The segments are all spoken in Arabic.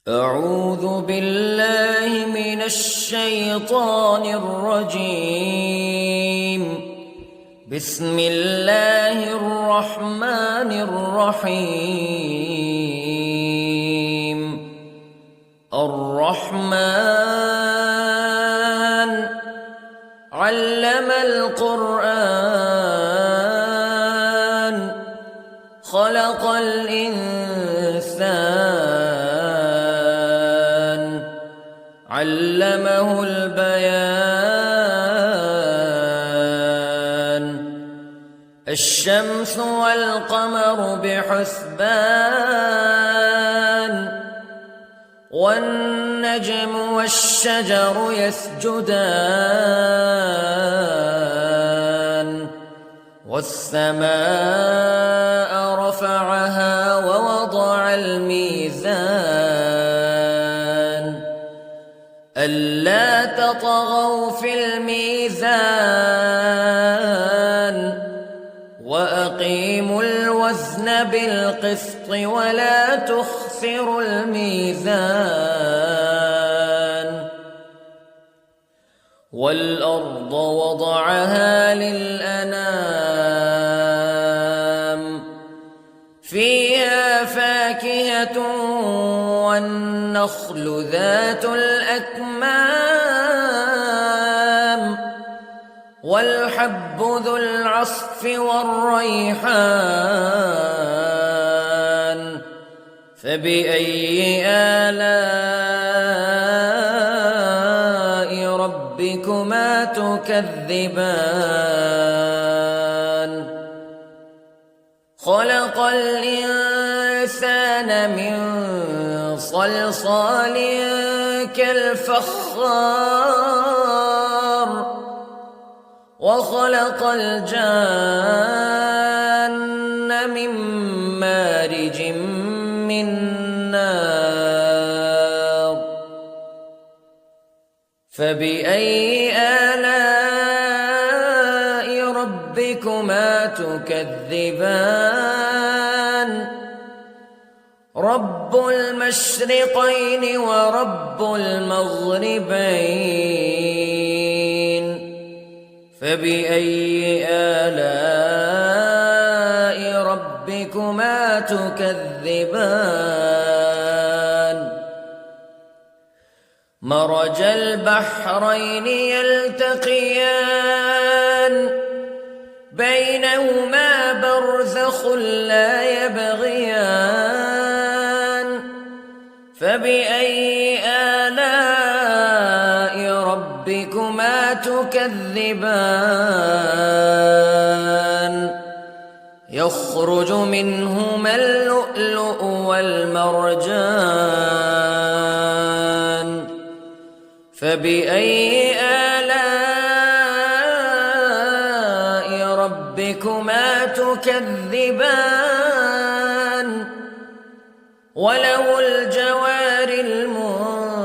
أعوذ بالله من الشيطان الرجيم. بسم الله الرحمن الرحيم. الرحمن علم القرآن خلق الإنسان علمه البيان. الشمس والقمر بحسبان والنجم والشجر يسجدان والسماء رفعها ووضع الميزان ألا تطغوا في الميزان وأقيموا الوزن بالقسط ولا تخسروا الميزان. والأرض وضعها للأنام فيها فاكهة والنخل ذات الأكمام والحب ذو العصف والريحان فبأي آلاء ربكما تكذبان. خلق الإنسان من صلصال كالفخار وخلق الجان من مارج من نار فبأي آلاء ربكما تكذبان. رب المشرقين ورب المغربين فبأي آلاء ربكما تكذبان. مرج البحرين يلتقيان بينهما برزخ لا يبغيان فبأي آلاء ربكما تكذبان. يخرج منهما اللؤلؤ والمرجان فبأي آلاء ربكما تكذبان. وله الجوار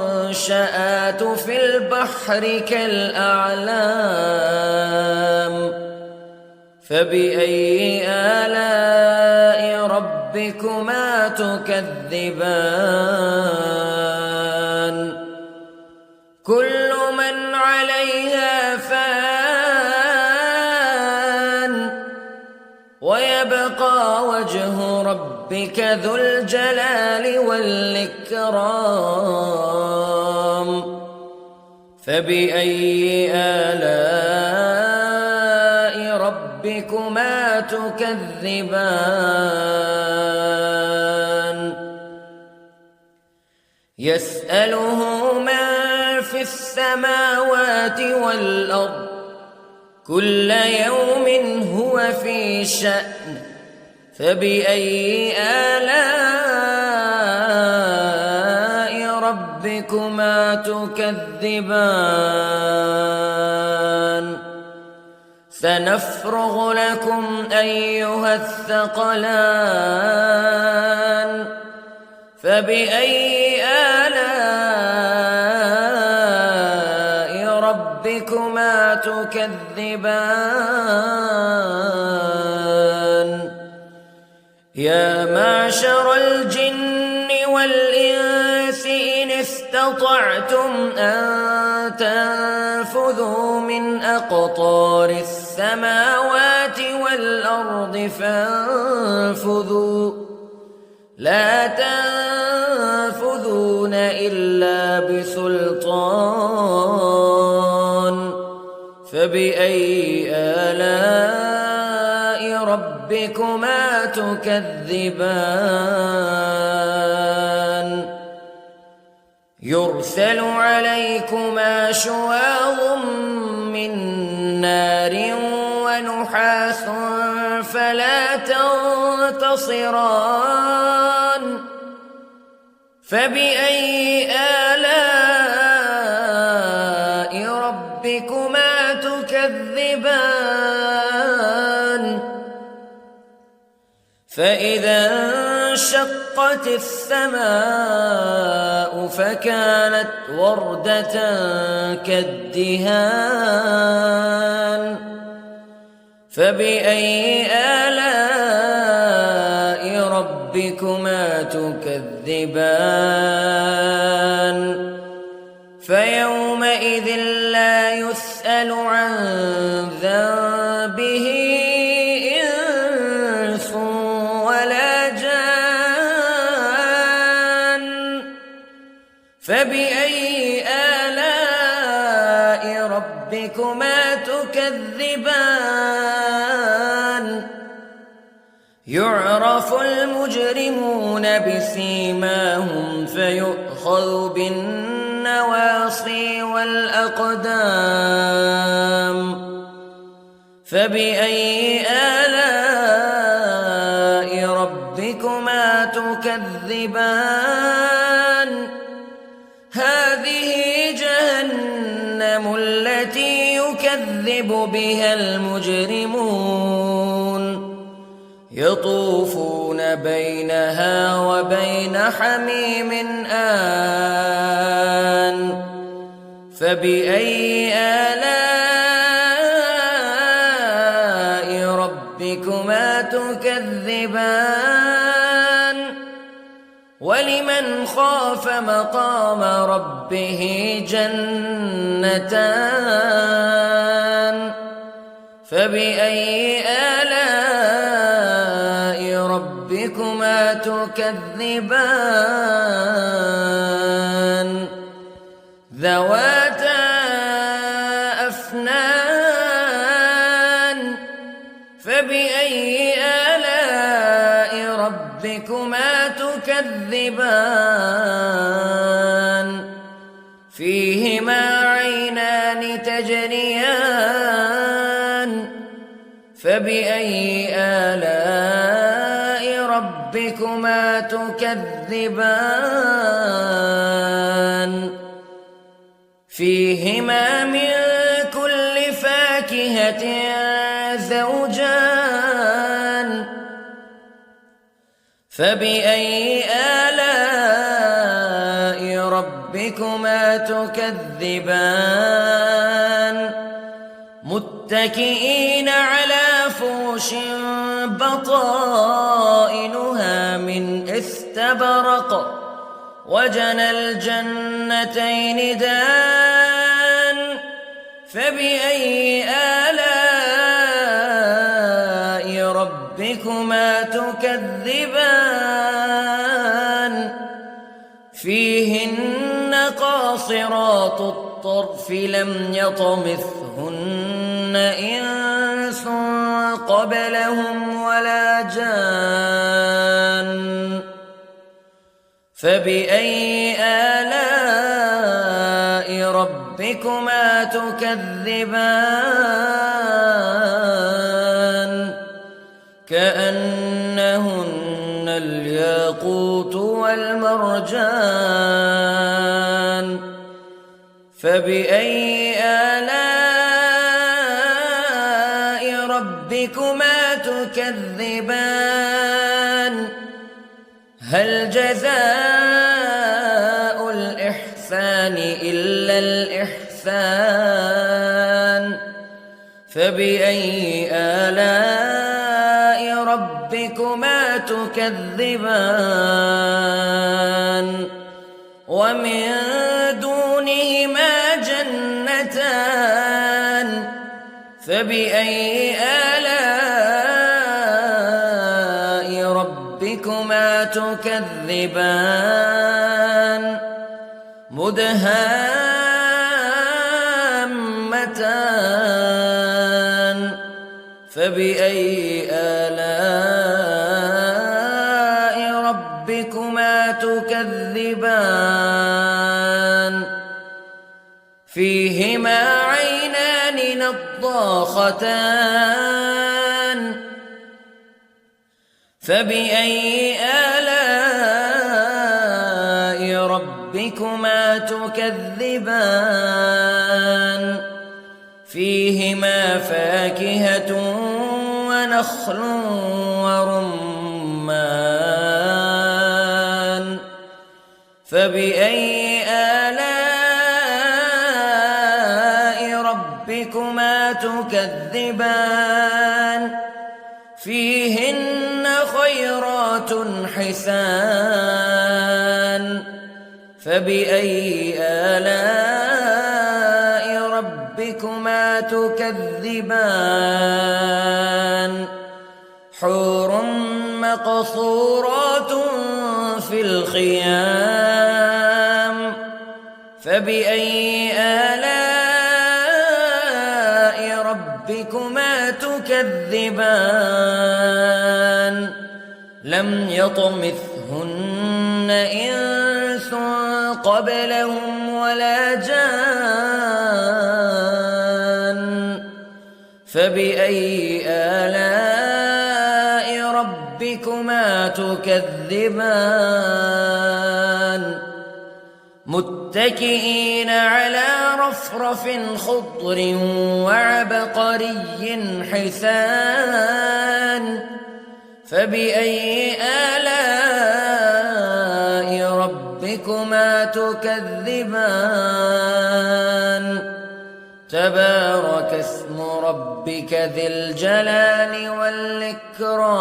المنشآت في البحر كالأعلام فبأي آلاء ربكما تكذبان. كل من عليها فان ويبقى وجه ربك ذو الجلال والإكرام فبأي آلاء ربكما تكذبان. يسأله من في السماوات والأرض كل يوم هو في شأن فبأي آلاء ربكما تكذبان. سنفرغ لكم أيها الثقلان فبأي آلاء ربكما تكذبان. يا معشر الجن والإنس استطعتم أن تنفذوا من أقطار السماوات والأرض فانفذوا لا تنفذون إلا بسلطان فبأي آلاء ربكما تكذبان يرسل عليكما شواظ من نار ونحاس فلا تنتصران فبأي آلاء ربكما تكذبان فإذا انشقت السماء فكانت وردة كالدهان فبأي آلاء ربكما تكذبان فيومئذ لا يسأل عن ذنبه إنس ولا جان فبأي آلاء ربكما تكذبان يعرف المجرمون بسيماهم فيؤخذ بالنواصي والأقدام فبأي آلاء ربكما تكذبان هذه جهنم التي يكذب بها المجرمون يطوفون بينها وبين حميم آن فبأي آلاء ربكما تكذبان ولمن خاف مقام ربه جنتان فبأي آلاء ربكما تكذبان ذواتا أفنان فبأي آلاء ربكما تكذبان فيهما عينان تجريان فبأي آلاء ربكما تكذبان فيهما من كل فاكهة زوجان فبأي آلاء ربكما تكذبان متكئين على فرش بطائنها من استبرق وجنى الجنتين دان فبأي آلاء ربكما تكذبان فيهن قاصرات الطرف لم يطمثهن إنس قبلهم ولا جان فبأي آلاء ربكما تكذبان كأنهن الياقوت والمرجان فبأي آلاء ربكما تكذبان هل جزاء الإحسان إلا الإحسان فبأي آلاء ربكما تكذبان ومن دونهما جنتان فبأي آلاء ربكما تكذبان مدهامتان فبأي آلاء ربكما تكذبان فيهما عينان نضاختان فبأي آلاء ربكما تكذبان فيهما فاكهة ونخل ورمان فبأي آلاء ربكما تكذبان فيهن خيرات حسان فبأي آلاء ربكما تكذبان حور مقصورات في الخيام فبأي آلاء ربكما تكذبان لم يطمثهن إنس قبلهم ولا جان فبأي آلاء ربكما تكذبان متكئين على رفرف خضر وعبقري حسان فبأي آلاء ربكما تكذبان تبارك اسم ربك ذي الجلال والإكرام